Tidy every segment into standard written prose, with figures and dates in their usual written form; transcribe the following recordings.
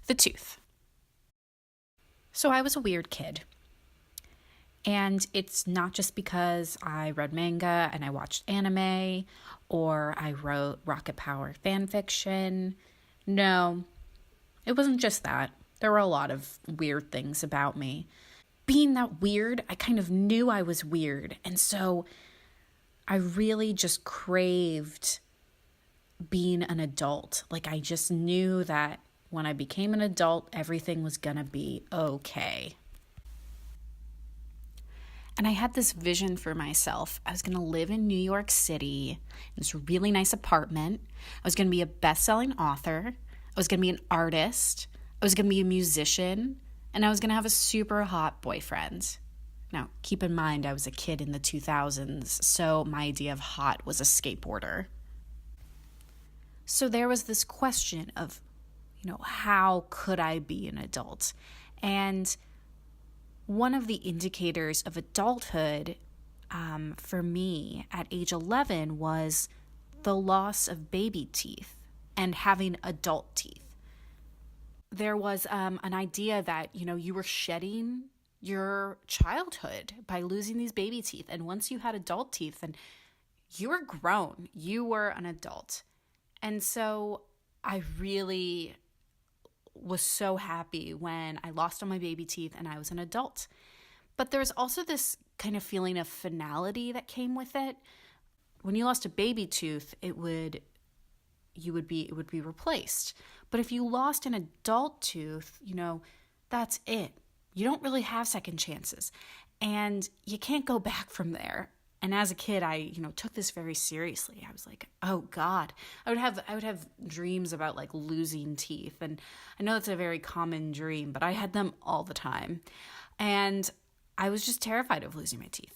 The Tooth. So I was a weird kid. And it's not just because I read manga and I watched anime or I wrote Rocket Power fan fiction. No, it wasn't just that. There were a lot of weird things about me. Being that weird, I kind of knew I was weird. And so I really just craved being an adult. Like, I just knew that when I became an adult, everything was gonna be okay. And I had this vision for myself. I was going to live in New York City in this really nice apartment. I was going to be a best-selling author. I was going to be an artist. I was going to be a musician. And I was going to have a super hot boyfriend. Now, keep in mind, I was a kid in the 2000s, so my idea of hot was a skateboarder. So there was this question of, how could I be an adult? And one of the indicators of adulthood for me at age 11 was the loss of baby teeth and having adult teeth. There was an idea that, you were shedding your childhood by losing these baby teeth. And once you had adult teeth, then you were grown. You were an adult. And so I really was so happy when I lost all my baby teeth and I was an adult. But there's also this kind of feeling of finality that came with it. When you lost a baby tooth, it would be replaced. But if you lost an adult tooth, that's it. You don't really have second chances. And you can't go back from there. And as a kid, I, took this very seriously. I was like, oh God, I would have dreams about like losing teeth. And I know that's a very common dream, but I had them all the time. And I was just terrified of losing my teeth.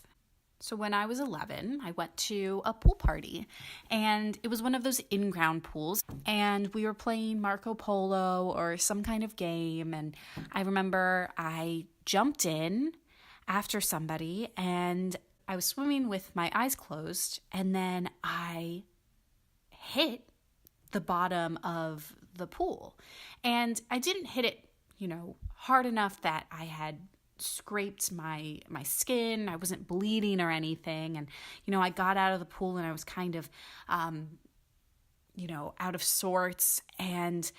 So when I was 11, I went to a pool party, and it was one of those in-ground pools, and we were playing Marco Polo or some kind of game. And I remember I jumped in after somebody, and I was swimming with my eyes closed, and then I hit the bottom of the pool. And I didn't hit it, hard enough that I had scraped my skin. I wasn't bleeding or anything. And, I got out of the pool and I was kind of, out of sorts. And,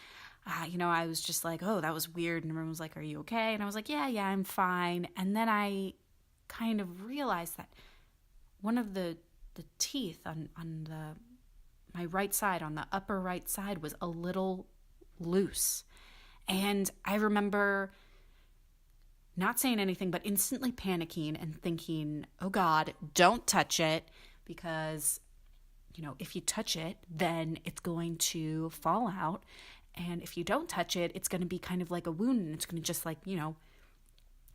I was just like, oh, that was weird. And everyone was like, are you okay? And I was like, yeah, I'm fine. And then I kind of realized that one of the teeth on my right side, on the upper right side, was a little loose. And I remember not saying anything, but instantly panicking and thinking, oh God, don't touch it, because, if you touch it, then it's going to fall out. And if you don't touch it, it's going to be kind of like a wound, and it's going to just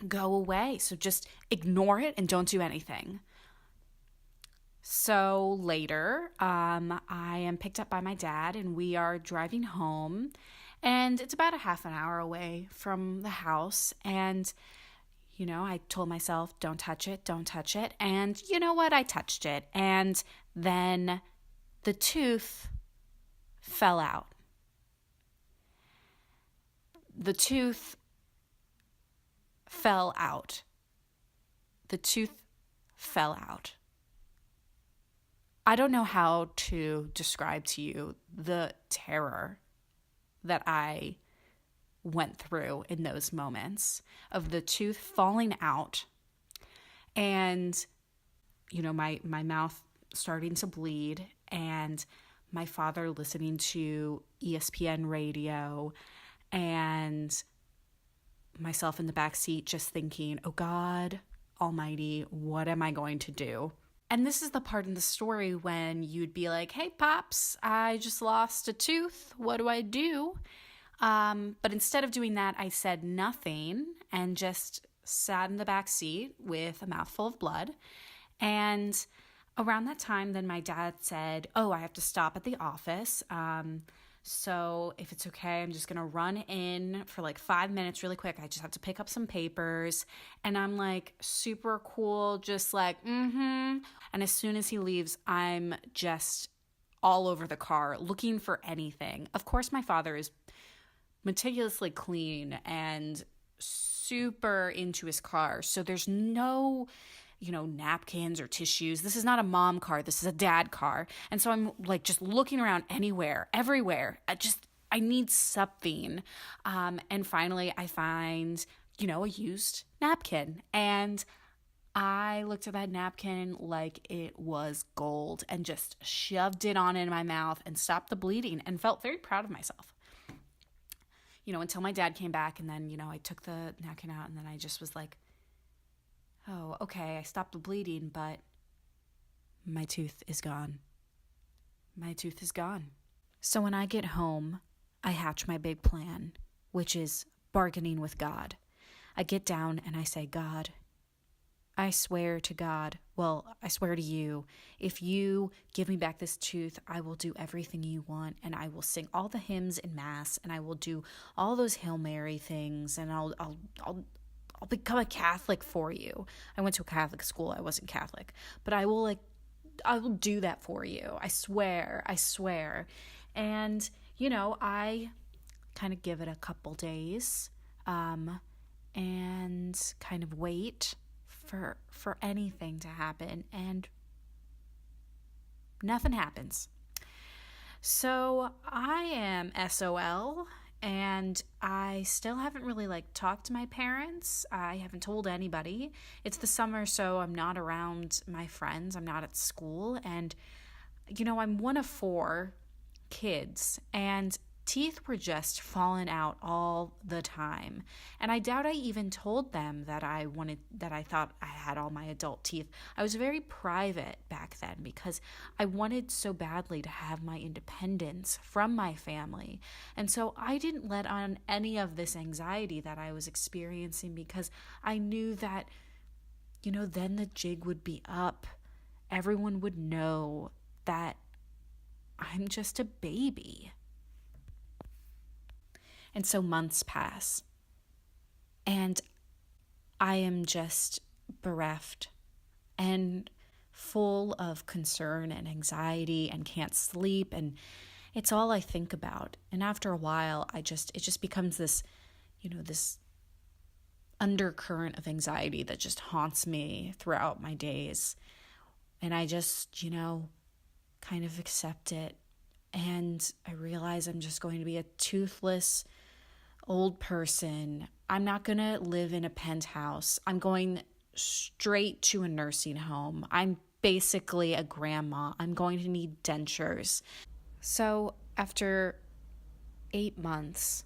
go away. So just ignore it and don't do anything. So later, I am picked up by my dad, and we are driving home, and it's about a half an hour away from the house. And, I told myself, don't touch it. And you know what? I touched it. And then the tooth fell out. The tooth fell out. I don't know how to describe to you the terror that I went through in those moments of the tooth falling out and, my mouth starting to bleed, and my father listening to ESPN radio, and myself in the back seat just thinking, oh God almighty, what am I going to do? And this is the part in the story when you'd be like, hey, Pops, I just lost a tooth. What do I do? But instead of doing that, I said nothing and just sat in the back seat with a mouthful of blood. And around that time, then my dad said, oh, I have to stop at the office. So if it's okay, I'm just going to run in for like 5 minutes really quick. I just have to pick up some papers. And I'm like super cool, just like, And as soon as he leaves, I'm just all over the car looking for anything. Of course, my father is meticulously clean and super into his car. So there's no, napkins or tissues. This is not a mom car. This is a dad car. And so I'm like just looking around anywhere, everywhere. I need something. And finally I find, a used napkin. And I looked at that napkin like it was gold and just shoved it on in my mouth and stopped the bleeding and felt very proud of myself. Until my dad came back, and then, I took the napkin out, and then I just was like, oh, okay, I stopped the bleeding, but my tooth is gone. My tooth is gone. So when I get home, I hatch my big plan, which is bargaining with God. I get down and I say, God, I swear to God, I swear to you, if you give me back this tooth, I will do everything you want, and I will sing all the hymns in Mass, and I will do all those Hail Mary things, and I'll become a Catholic for you. I went to a Catholic school. I wasn't Catholic, but I will do that for you. I swear. And, I kind of give it a couple days, and kind of wait for anything to happen, and nothing happens. So I am SOL, and I still haven't really talked to my parents. I haven't told anybody. It's the summer, so I'm not around my friends. I'm not at school, and I'm one of 4 kids, and teeth were just falling out all the time. And I doubt I even told them that I thought I had all my adult teeth. I was very private back then because I wanted so badly to have my independence from my family. And so I didn't let on any of this anxiety that I was experiencing because I knew that, then the jig would be up. Everyone would know that I'm just a baby. And so months pass, and I am just bereft and full of concern and anxiety and can't sleep, and it's all I think about. And after a while, it just becomes this, this undercurrent of anxiety that just haunts me throughout my days. And I just, kind of accept it. And I realize I'm just going to be a toothless old person. I'm not going to live in a penthouse. I'm going straight to a nursing home. I'm basically a grandma. I'm going to need dentures. So after 8 months,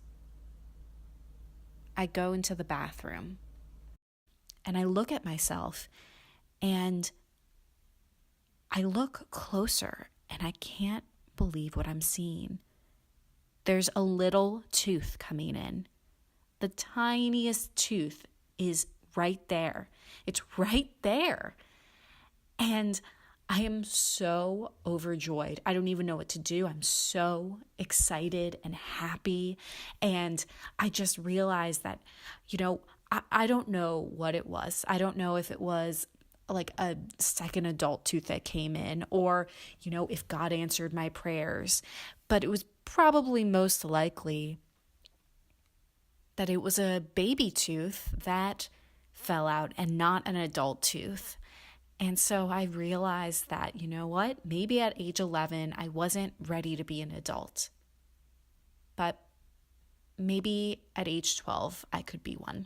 I go into the bathroom and I look at myself, and I look closer, and I can't believe what I'm seeing. There's a little tooth coming in. The tiniest tooth is right there. It's right there. And I am so overjoyed. I don't even know what to do. I'm so excited and happy. And I just realized that, I don't know what it was. I don't know if it was like a second adult tooth that came in, or, if God answered my prayers. But it was probably most likely that it was a baby tooth that fell out and not an adult tooth. And so I realized that, maybe at age 11, I wasn't ready to be an adult. But maybe at age 12, I could be one.